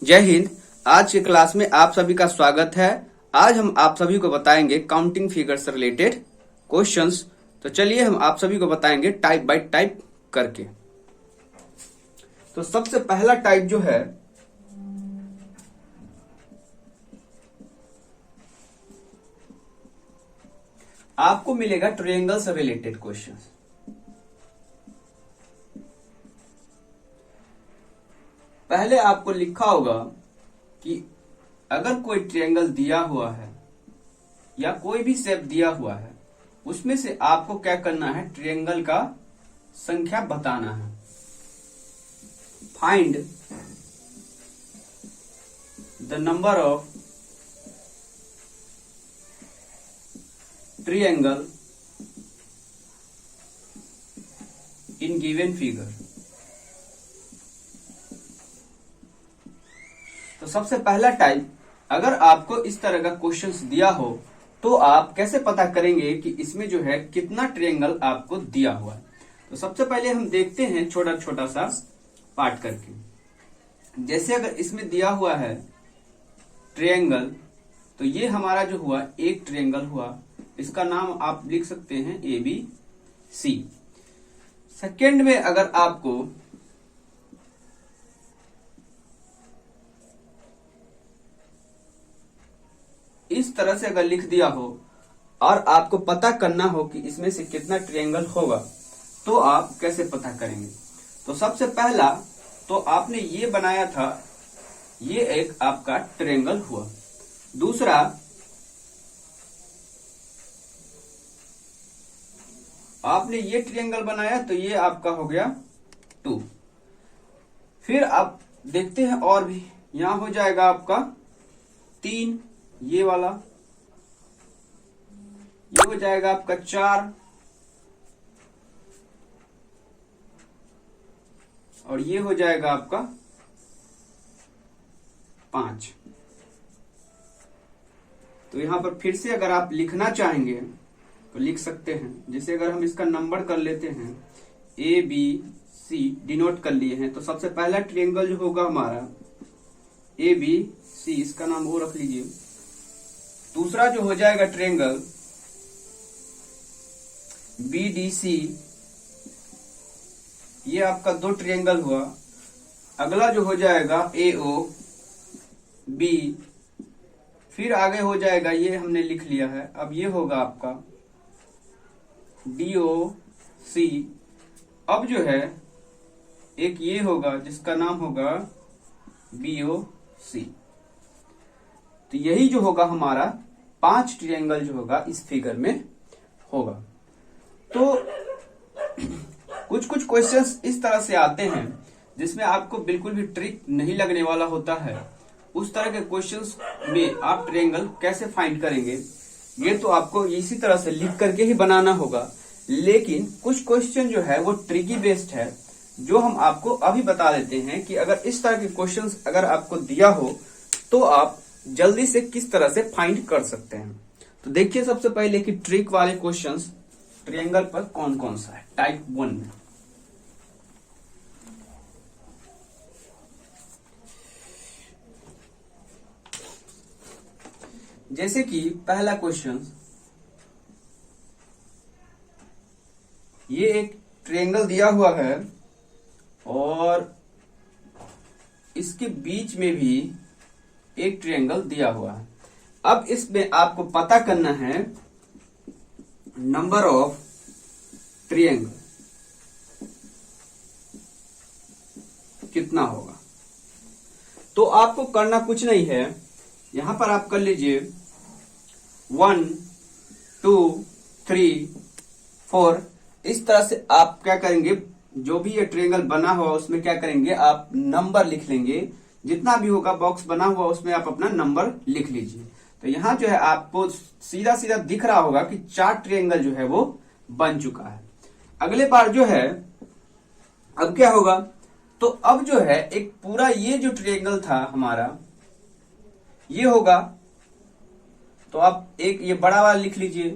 जय हिंद। आज के क्लास में आप सभी का स्वागत है। आज हम आप सभी को बताएंगे काउंटिंग फिगर से रिलेटेड क्वेश्चंस। तो चलिए हम आप सभी को बताएंगे टाइप बाय टाइप करके। तो सबसे पहला टाइप जो है आपको मिलेगा ट्रायंगल से रिलेटेड क्वेश्चंस। पहले आपको लिखा होगा कि अगर कोई ट्रायंगल दिया हुआ है या कोई भी शेप दिया हुआ है, उसमें से आपको क्या करना है, ट्रायंगल का संख्या बताना है। Find the number of triangle in given figure. तो सबसे पहला टाइप, अगर आपको इस तरह का क्वेश्चंस दिया हो तो आप कैसे पता करेंगे कि इसमें जो है कितना ट्रायंगल आपको दिया हुआ है। तो सबसे पहले हम देखते हैं छोटा छोटा सा पार्ट करके। जैसे अगर इसमें दिया हुआ है ट्रायंगल, तो ये हमारा जो हुआ एक ट्रायंगल हुआ, इसका नाम आप लिख सकते हैं ABC। सेकेंड में अगर आपको इस तरह से अगर लिख दिया हो और आपको पता करना हो कि इसमें से कितना ट्रायंगल होगा, तो आप कैसे पता करेंगे। तो सबसे पहला तो आपने ये बनाया था, ये एक आपका ट्रायंगल हुआ। दूसरा आपने ये ट्रायंगल बनाया, तो ये आपका हो गया 2। फिर आप देखते हैं और भी, यहां हो जाएगा आपका 3, ये वाला, ये हो जाएगा आपका 4 और ये हो जाएगा आपका 5। तो यहां पर फिर से अगर आप लिखना चाहेंगे तो लिख सकते हैं। जैसे अगर हम इसका नंबर कर लेते हैं, ABC डिनोट कर लिए हैं, तो सबसे पहला ट्रायंगल जो होगा हमारा ABC, इसका नाम वो रख लीजिए। दूसरा जो हो जाएगा ट्रायंगल BDC, ये आपका 2 ट्रायंगल हुआ। अगला जो हो जाएगा AOB, फिर आगे हो जाएगा, ये हमने लिख लिया है। अब ये होगा आपका DOC। अब जो है एक ये होगा जिसका नाम होगा BOC। तो यही जो होगा हमारा 5 ट्रायंगल जो होगा इस फिगर में होगा। तो कुछ कुछ क्वेश्चंस इस तरह से आते हैं जिसमें आपको बिल्कुल भी ट्रिक नहीं लगने वाला होता है। उस तरह के क्वेश्चंस में आप ट्रायंगल कैसे फाइंड करेंगे, ये तो आपको इसी तरह से लिख करके ही बनाना होगा। लेकिन कुछ क्वेश्चन जो है वो ट्रिकी बेस्ड है, जो हम आपको अभी बता देते हैं कि अगर इस तरह के क्वेश्चंस अगर आपको दिया हो तो आप जल्दी से किस तरह से फाइंड कर सकते हैं। तो देखिए सबसे पहले कि ट्रिक वाले क्वेश्चंस ट्रायंगल पर कौन कौन सा है टाइप 1 में। जैसे कि पहला क्वेश्चन, ये एक ट्रायंगल दिया हुआ है और इसके बीच में भी एक ट्रायंगल दिया हुआ है। अब इसमें आपको पता करना है नंबर ऑफ ट्रायंगल कितना होगा। तो आपको करना कुछ नहीं है, यहां पर आप कर लीजिए 1 2 3 4। इस तरह से आप क्या करेंगे, जो भी ये ट्रायंगल बना हुआ उसमें क्या करेंगे, आप नंबर लिख लेंगे। जितना भी होगा बॉक्स बना हुआ उसमें आप अपना नंबर लिख लीजिए। तो यहां जो है आपको सीधा सीधा दिख रहा होगा कि 4 ट्रायंगल जो है वो बन चुका है। अगले बार जो है अब क्या होगा, तो अब जो है एक पूरा ये जो ट्रायंगल था हमारा ये होगा। तो आप एक ये बड़ा वाला लिख लीजिए,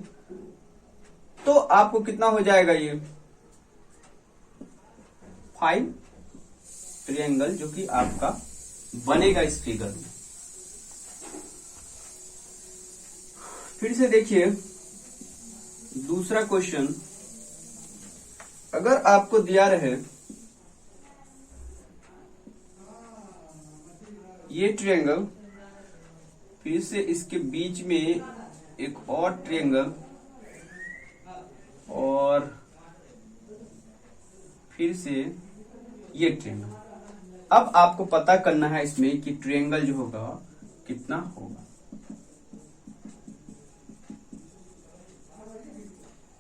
तो आपको कितना हो जाएगा, ये 5 ट्रायंगल जो कि आपका बनेगा इस फिगर में। फिर से देखिए दूसरा क्वेश्चन, अगर आपको दिया रहे ये ट्रायंगल, फिर से इसके बीच में एक और ट्रायंगल, और फिर से ये ट्रायंगल। अब आपको पता करना है इसमें कि ट्रायंगल जो होगा कितना होगा।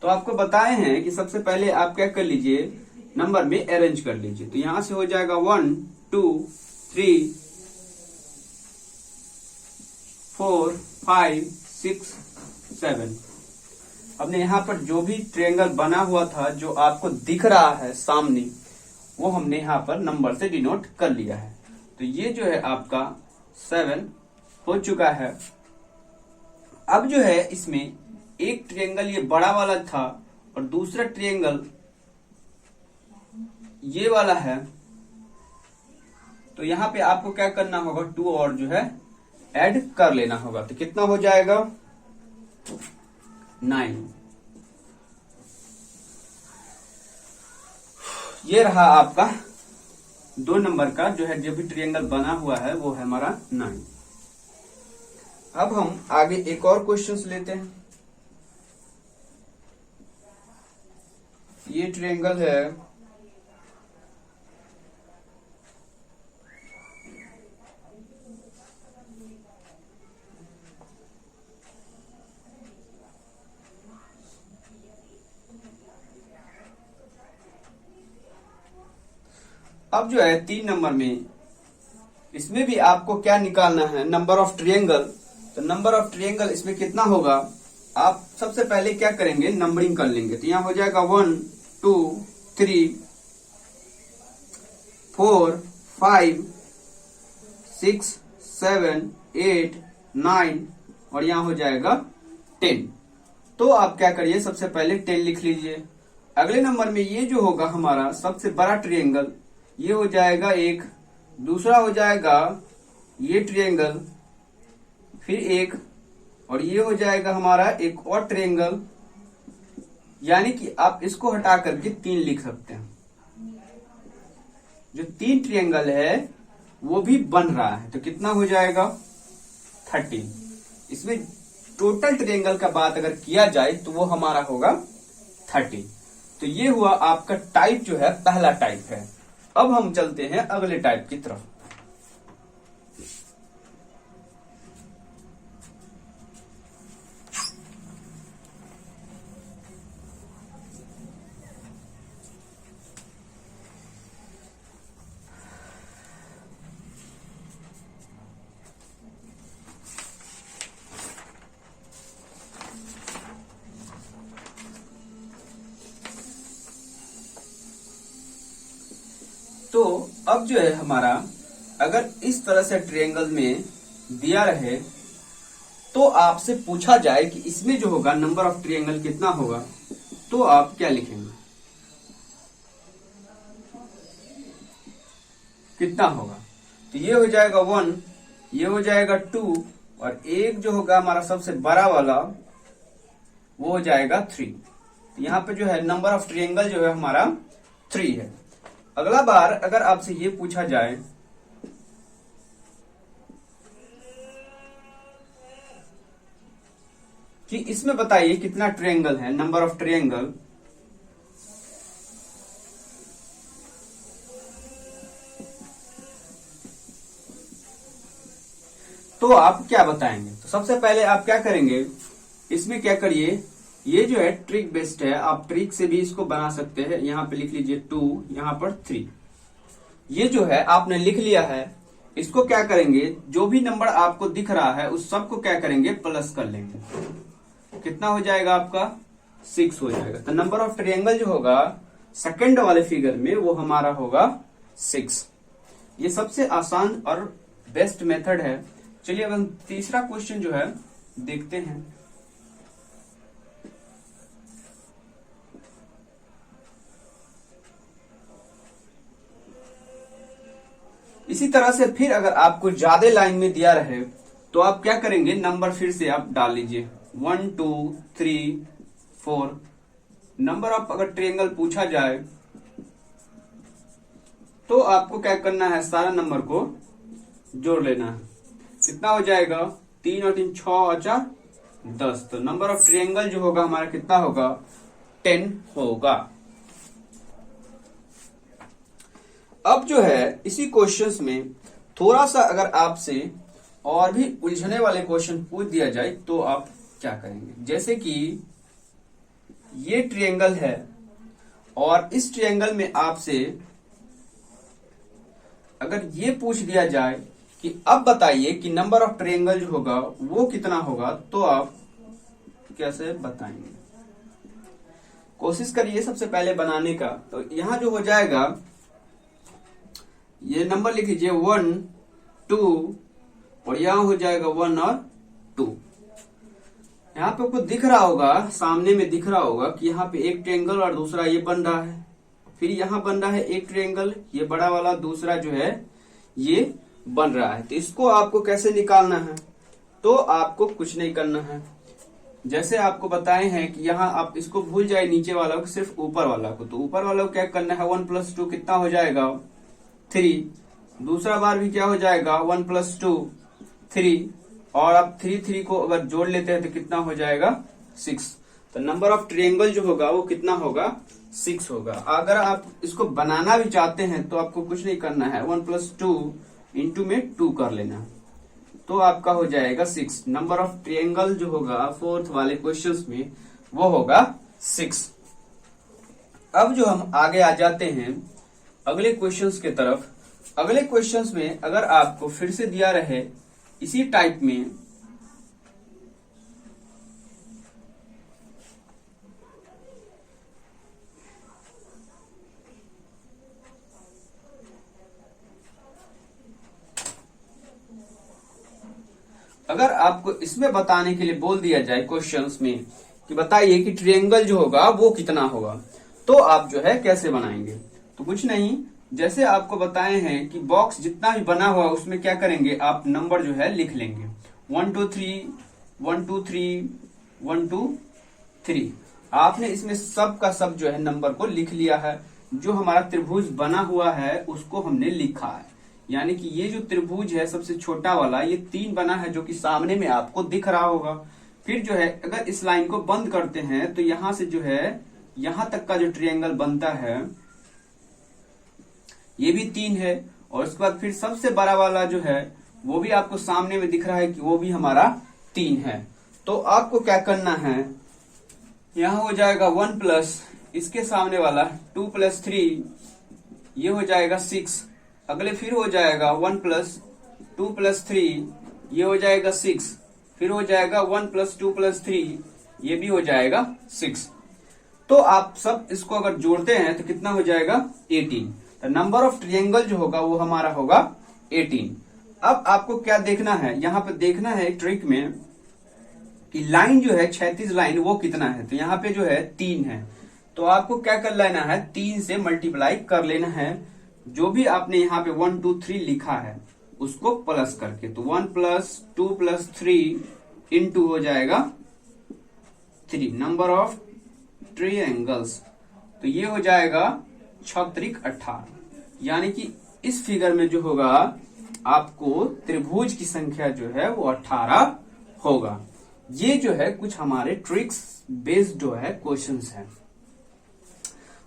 तो आपको बताए हैं कि सबसे पहले आप क्या कर लीजिए, नंबर में अरेंज कर लीजिए। तो यहां से हो जाएगा 1 2 3 4 5 6 7। हमने यहां पर जो भी ट्रायंगल बना हुआ था, जो आपको दिख रहा है सामने, वो हमने यहां पर नंबर से डिनोट कर लिया है। तो ये जो है आपका 7 हो चुका है। अब जो है इसमें एक ट्रायंगल ये बड़ा वाला था और दूसरा ट्रायंगल ये वाला है। तो यहां पे आपको क्या करना होगा, 2 और जो है ऐड कर लेना होगा। तो कितना हो जाएगा 9। ये रहा आपका 2 नंबर का जो है, जो भी ट्रायंगल बना हुआ है वो है हमारा 9। अब हम आगे एक और क्वेश्चंस लेते हैं। ये ट्रायंगल है अब जो है 3 नंबर में, इसमें भी आपको क्या निकालना है, नंबर ऑफ ट्रायंगल। तो नंबर ऑफ ट्रायंगल इसमें कितना होगा, आप सबसे पहले क्या करेंगे, नंबरिंग कर लेंगे। तो यहां हो जाएगा 1 2 3 4 5 6 7 8 9 और यहां हो जाएगा 10। तो आप क्या करिए, सबसे पहले 10 लिख लीजिए। अगले नंबर में ये जो होगा हमारा सबसे बड़ा ट्रायंगल, ये हो जाएगा 1, दूसरा हो जाएगा ये ट्रायंगल, फिर 1, और ये हो जाएगा हमारा एक और ट्रायंगल। यानी कि आप इसको हटा करके 3 लिख सकते हैं। जो 3 ट्रायंगल है वो भी बन रहा है। तो कितना हो जाएगा 13। इसमें टोटल ट्रायंगल का बात अगर किया जाए तो वो हमारा होगा 13। तो ये हुआ आपका टाइप जो है, पहला टाइप है। अब हम चलते हैं अगले टाइप की तरफ। तो अब जो है हमारा, अगर इस तरह से ट्रायंगल में दिया रहे तो आपसे पूछा जाए कि इसमें जो होगा नंबर ऑफ ट्रायंगल कितना होगा, तो आप क्या लिखेंगे, कितना होगा। तो ये हो जाएगा 1, ये हो जाएगा 2, और एक जो होगा हमारा सबसे बड़ा वाला वो हो जाएगा 3। तो यहाँ पे जो है नंबर ऑफ ट्रायंगल जो है हमारा 3 है। अगला बार अगर आपसे ये पूछा जाए कि इसमें बताइए कितना ट्रायंगल है, नंबर ऑफ ट्रायंगल, तो आप क्या बताएंगे। तो सबसे पहले आप क्या करेंगे, इसमें क्या करिए, ये जो है ट्रिक बेस्ड है, आप ट्रिक से भी इसको बना सकते हैं। यहां पे लिख लीजिए 2, यहां पर 3। ये जो है आपने लिख लिया है, इसको क्या करेंगे, जो भी नंबर आपको दिख रहा है उस सबको क्या करेंगे, प्लस कर लेंगे। कितना हो जाएगा आपका 6 हो जाएगा। तो नंबर ऑफ ट्रायंगल जो होगा सेकंड वाले फिगर में वो हमारा होगा 6। ये सबसे आसान और बेस्ट मेथड है। चलिए अब हम तीसरा क्वेश्चन जो है देखते हैं। इसी तरह से फिर अगर आपको ज्यादा लाइन में दिया रहे तो आप क्या करेंगे, नंबर फिर से आप डाल लीजिए 1 2 3 4 नंबर ऑफ अगर ट्रायंगल पूछा जाए तो आपको क्या करना है, सारा नंबर को जोड़ लेना है। कितना हो जाएगा, 3 और 3 6 और 4 10। तो नंबर ऑफ ट्रायंगल जो होगा हमारा कितना होगा, 10 होगा। अब जो है इसी क्वेश्चंस में थोड़ा सा अगर आपसे और भी उलझने वाले क्वेश्चन पूछ दिया जाए तो आप क्या करेंगे। जैसे कि ये ट्रायंगल है और इस ट्रायंगल में आपसे अगर ये पूछ दिया जाए कि अब बताइए कि नंबर ऑफ ट्रायंगल जो होगा वो कितना होगा, तो आप कैसे बताएंगे। कोशिश करिए सबसे पहले बनाने का। तो यहां जो हो जाएगा, ये नंबर लिख लीजिए 1 2 और यहां हो जाएगा 1 और 2। यहाँ पे आपको दिख रहा होगा, सामने में दिख रहा होगा कि यहाँ पे एक ट्रायंगल और दूसरा ये बन रहा है, फिर यहाँ बन रहा है एक ट्रायंगल, ये बड़ा वाला, दूसरा जो है ये बन रहा है। तो इसको आपको कैसे निकालना है, तो आपको कुछ नहीं करना है। जैसे आपको बताए हैं कि यहाँ आप इसको भूल जाए नीचे वाला को, सिर्फ ऊपर वाला को। तो ऊपर वाला को क्या करना है, 1 + 2 कितना हो जाएगा 3। दूसरा बार भी क्या हो जाएगा 1 + 2 3, और आप 3 को अगर जोड़ लेते हैं तो कितना हो जाएगा 6। तो नंबर ऑफ ट्रायंगल जो होगा वो कितना होगा, 6 होगा। अगर आप इसको बनाना भी चाहते हैं तो आपको कुछ नहीं करना है, 1 + 2 इंटू में 2 कर लेना, तो आपका हो जाएगा 6। नंबर ऑफ ट्रायंगल जो होगा फोर्थ वाले क्वेश्चंस में वो होगा 6। अब जो हम आगे आ जाते हैं अगले क्वेश्चंस के तरफ। अगले क्वेश्चंस में अगर आपको फिर से दिया रहे इसी टाइप में, अगर आपको इसमें बताने के लिए बोल दिया जाए क्वेश्चंस में कि बताइए कि ट्रायंगल जो होगा वो कितना होगा, तो आप जो है कैसे बनाएंगे। तो कुछ नहीं, जैसे आपको बताए हैं कि बॉक्स जितना भी बना हुआ उसमें क्या करेंगे, आप नंबर जो है लिख लेंगे 1 2 3 1 2 3 1 2 3। आपने इसमें सब का सब जो है नंबर को लिख लिया है। जो हमारा त्रिभुज बना हुआ है उसको हमने लिखा है, यानी कि ये जो त्रिभुज है सबसे छोटा वाला ये 3 बना है, जो कि सामने में आपको दिख रहा होगा। फिर जो है अगर इस लाइन को बंद करते हैं तो यहां से जो है यहां तक का जो ट्रायंगल बनता है ये भी 3 है, और उसके बाद फिर सबसे बड़ा वाला जो है वो भी आपको सामने में दिख रहा है कि वो भी हमारा 3 है। तो आपको क्या करना है, यहां हो जाएगा 1 प्लस इसके सामने वाला 2 + 3, ये हो जाएगा 6। अगले फिर हो जाएगा 1 + 2 + 3, ये हो जाएगा 6। फिर हो जाएगा 1 + 2 + 3, ये भी हो जाएगा 6। तो आप सब इसको अगर जोड़ते हैं तो कितना हो जाएगा 18। तो नंबर ऑफ ट्रायंगल जो होगा वो हमारा होगा 18। अब आपको क्या देखना है, यहाँ पे देखना है ट्रिक में कि लाइन जो है क्षैतिज लाइन वो कितना है। तो यहाँ पे जो है 3 है, तो आपको क्या कर लेना है, 3 से मल्टीप्लाई कर लेना है। जो भी आपने यहाँ पे 1 2 3 लिखा है उसको प्लस करके, तो 1 + 2 + 3 इंटू हो जाएगा 3 नंबर ऑफ ट्रायंगल्स। तो ये हो जाएगा 6 × 18, यानी कि इस फिगर में जो होगा आपको त्रिभुज की संख्या जो है वो 18 होगा। ये जो है कुछ हमारे ट्रिक्स बेस्ड जो है क्वेश्चंस है।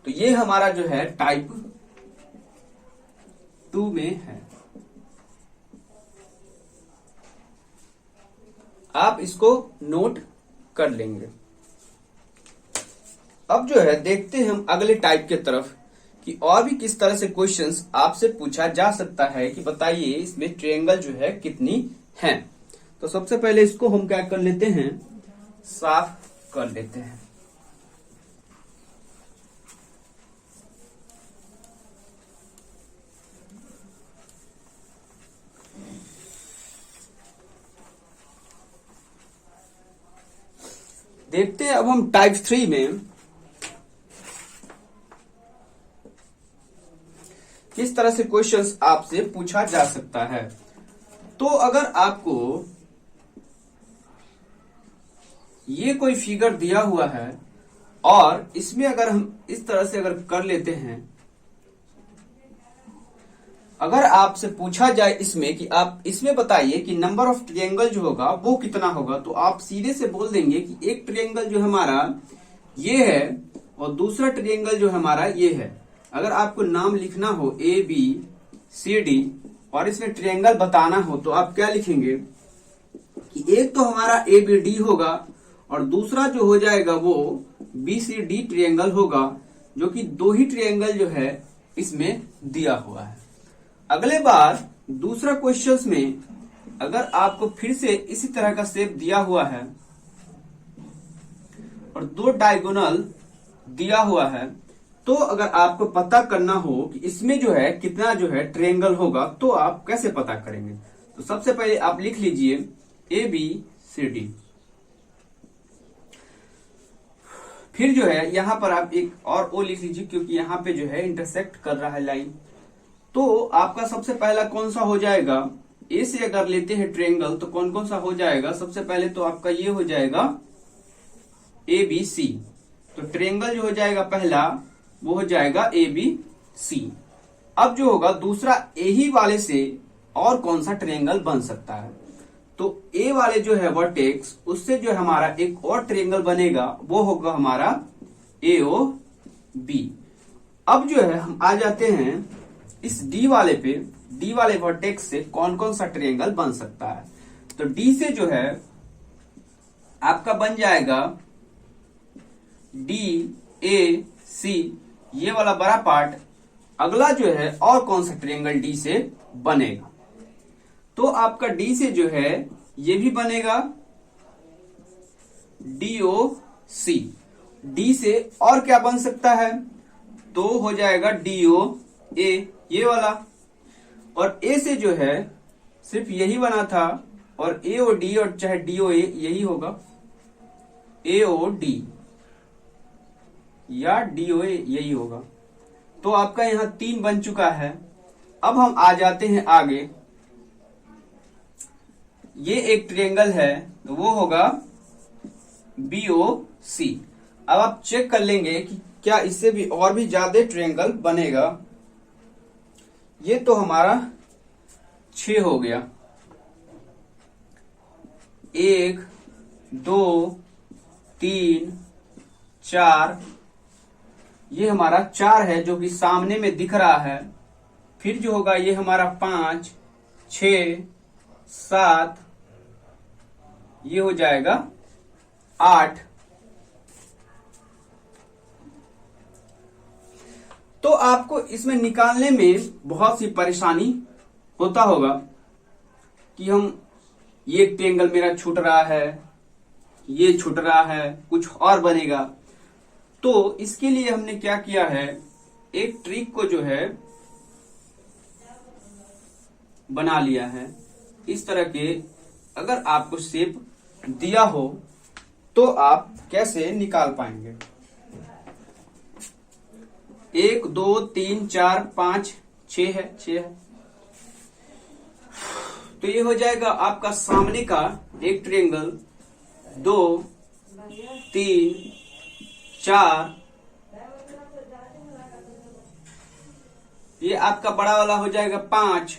तो ये हमारा जो है टाइप 2 में है। आप इसको नोट कर लेंगे। अब जो है देखते हैं हम अगले टाइप के तरफ कि और भी किस तरह से क्वेश्चंस आपसे पूछा जा सकता है कि बताइए इसमें ट्रायंगल जो है कितनी है। तो सबसे पहले इसको हम क्या कर लेते हैं, साफ कर लेते हैं। देखते हैं अब हम टाइप 3 में किस तरह से क्वेश्चंस आपसे पूछा जा सकता है। तो अगर आपको ये कोई फिगर दिया हुआ है और इसमें अगर हम इस तरह से अगर कर लेते हैं, अगर आपसे पूछा जाए इसमें कि आप इसमें बताइए कि नंबर ऑफ ट्रायंगल जो होगा वो कितना होगा, तो आप सीधे से बोल देंगे कि एक ट्रायंगल जो हमारा ये है और दूसरा ट्रायंगल जो हमारा ये है। अगर आपको नाम लिखना हो ABCD और इसमें ट्रायंगल बताना हो तो आप क्या लिखेंगे कि एक तो हमारा ABD होगा और दूसरा जो हो जाएगा वो BCD ट्रायंगल होगा, जो कि दो ही ट्रायंगल जो है इसमें दिया हुआ है। अगले बार दूसरा क्वेश्चंस में अगर आपको फिर से इसी तरह का शेप दिया हुआ है और दो डायगोनल दिया हुआ है, तो अगर आपको पता करना हो कि इसमें जो है कितना जो है ट्रायंगल होगा, तो आप कैसे पता करेंगे। तो सबसे पहले आप लिख लीजिए ABCD। फिर जो है यहां पर आप एक और O लिख लीजिए, क्योंकि यहां पे जो है इंटरसेक्ट कर रहा है लाइन। तो आपका सबसे पहला कौन सा हो जाएगा, ए से अगर लेते हैं ट्रायंगल तो कौन कौन सा हो जाएगा। सबसे पहले तो आपका ये हो जाएगा ABC। तो ट्रायंगल जो हो जाएगा पहला वो हो जाएगा ABC। अब जो होगा दूसरा यही वाले से और कौन सा ट्रायंगल बन सकता है, तो A वाले जो है वर्टेक्स उससे जो हमारा एक और ट्रायंगल बनेगा वो होगा हमारा AOB। अब जो है हम आ जाते हैं इस D वाले पे, D वाले वर्टेक्स से कौन कौन सा ट्रायंगल बन सकता है। तो D से जो है आपका बन जाएगा DAC, ये वाला बड़ा पार्ट। अगला जो है और कौन सा ट्रायंगल D से बनेगा, तो आपका D से जो है ये भी बनेगा DOC। D से और क्या बन सकता है, तो हो जाएगा DOA ये वाला। और A से जो है सिर्फ यही बना था और AOD और चाहे DOA यही होगा, AOD या DOA यही होगा। तो आपका यहां 3 बन चुका है। अब हम आ जाते हैं आगे, ये एक ट्रायंगल है तो वो होगा BOC। अब आप चेक कर लेंगे कि क्या इससे भी और भी ज्यादा ट्रायंगल बनेगा। ये तो हमारा 6 हो गया, 1 2 3 4, ये हमारा 4 है जो कि सामने में दिख रहा है। फिर जो होगा ये हमारा 5 6 7, ये हो जाएगा 8। तो आपको इसमें निकालने में बहुत सी परेशानी होता होगा कि हम ये ट्रायंगल मेरा छूट रहा है, ये छूट रहा है, कुछ और बनेगा। तो इसके लिए हमने क्या किया है, एक ट्रिक को जो है बना लिया है। इस तरह के अगर आपको शेप दिया हो तो आप कैसे निकाल पाएंगे। 1 2 3 4 5 6 है, 6 है। तो ये हो जाएगा आपका सामने का एक ट्रायंगल, 2 3 4, ये आपका बड़ा वाला हो जाएगा 5,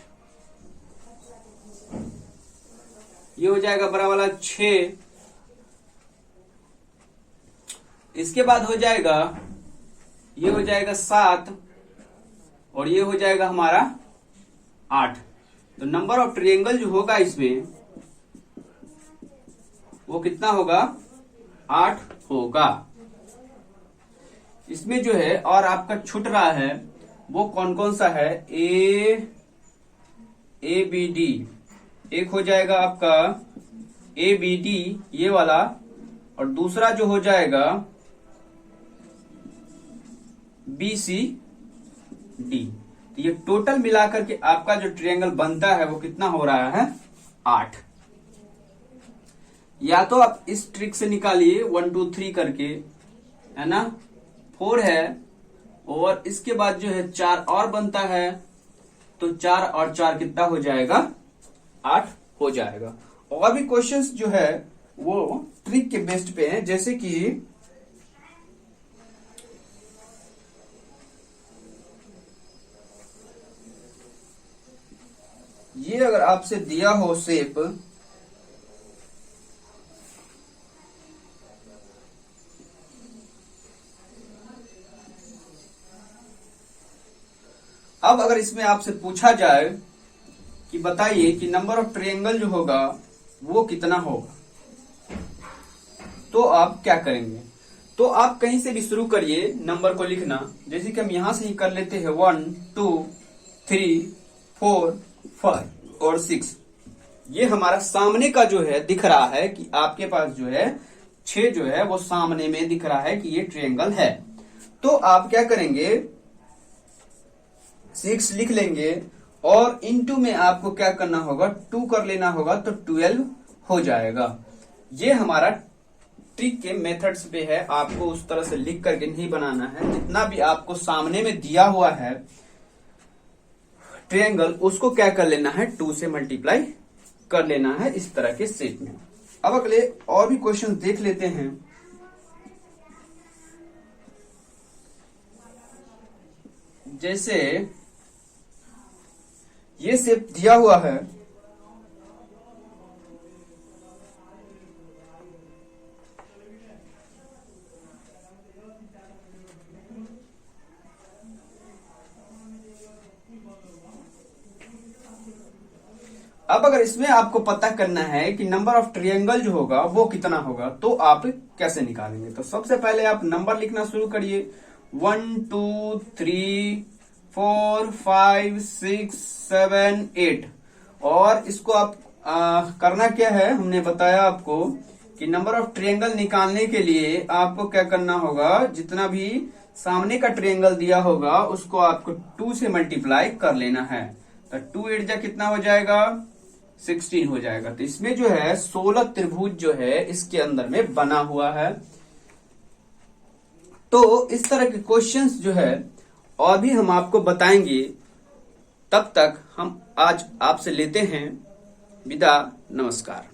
ये हो जाएगा बड़ा वाला 6, इसके बाद हो जाएगा ये हो जाएगा 7 और ये हो जाएगा हमारा 8। तो नंबर ऑफ ट्रायंगल जो होगा इसमें वो कितना होगा, 8 होगा। इसमें जो है और आपका छूट रहा है वो कौन कौन सा है, ABD, एक हो जाएगा आपका ABD ये वाला, और दूसरा जो हो जाएगा BCD। तो ये टोटल मिलाकर के आपका जो ट्रायंगल बनता है वो कितना हो रहा है, 8। या तो आप इस ट्रिक से निकालिए 1 2 3 करके, है ना, 4 है और इसके बाद जो है 4 और बनता है तो 4 और 4 कितना हो जाएगा, 8 हो जाएगा। और भी क्वेश्चंस जो है वो ट्रिक के बेस्ड पे हैं, जैसे कि ये अगर आपसे दिया हो शेप, अब अगर इसमें आपसे पूछा जाए कि बताइए कि नंबर ऑफ ट्रायंगल जो होगा वो कितना होगा, तो आप क्या करेंगे। तो आप कहीं से भी शुरू करिए नंबर को लिखना, जैसे कि हम यहां से ही कर लेते हैं 1 2 3 4 5 और 6। ये हमारा सामने का जो है दिख रहा है कि आपके पास जो है 6 जो है वो सामने में दिख रहा है कि ये ट्रायंगल है। तो आप क्या करेंगे, 6 लिख लेंगे और इनटू में आपको क्या करना होगा, 2 कर लेना होगा, तो 12 हो जाएगा। ये हमारा ट्रिक के मेथड्स पे है, आपको उस तरह से लिख करके नहीं बनाना है। जितना भी आपको सामने में दिया हुआ है ट्रायंगल, उसको क्या कर लेना है, 2 से मल्टीप्लाई कर लेना है इस तरह के शेप में। अब अगले और भी क्वेश्चन देख लेते हैं। जैसे ये शेप दिया हुआ है, अब अगर इसमें आपको पता करना है कि नंबर ऑफ ट्रायंगल जो होगा वो कितना होगा, तो आप कैसे निकालेंगे। तो सबसे पहले आप नंबर लिखना शुरू करिए, 1 2 3 4 5 6 7 8। और इसको आप करना क्या है, हमने बताया आपको कि नंबर ऑफ ट्रायंगल निकालने के लिए आपको क्या करना होगा, जितना भी सामने का ट्रायंगल दिया होगा उसको आपको 2 से मल्टीप्लाई कर लेना है। तो 2 8 जा कितना हो जाएगा, 16 हो जाएगा। तो इसमें जो है 16 त्रिभुज जो है इसके अंदर में बना हुआ है। तो इस तरह के क्वेश्चंस जो है और भी हम आपको बताएंगे। तब तक हम आज आपसे लेते हैं विदा, नमस्कार।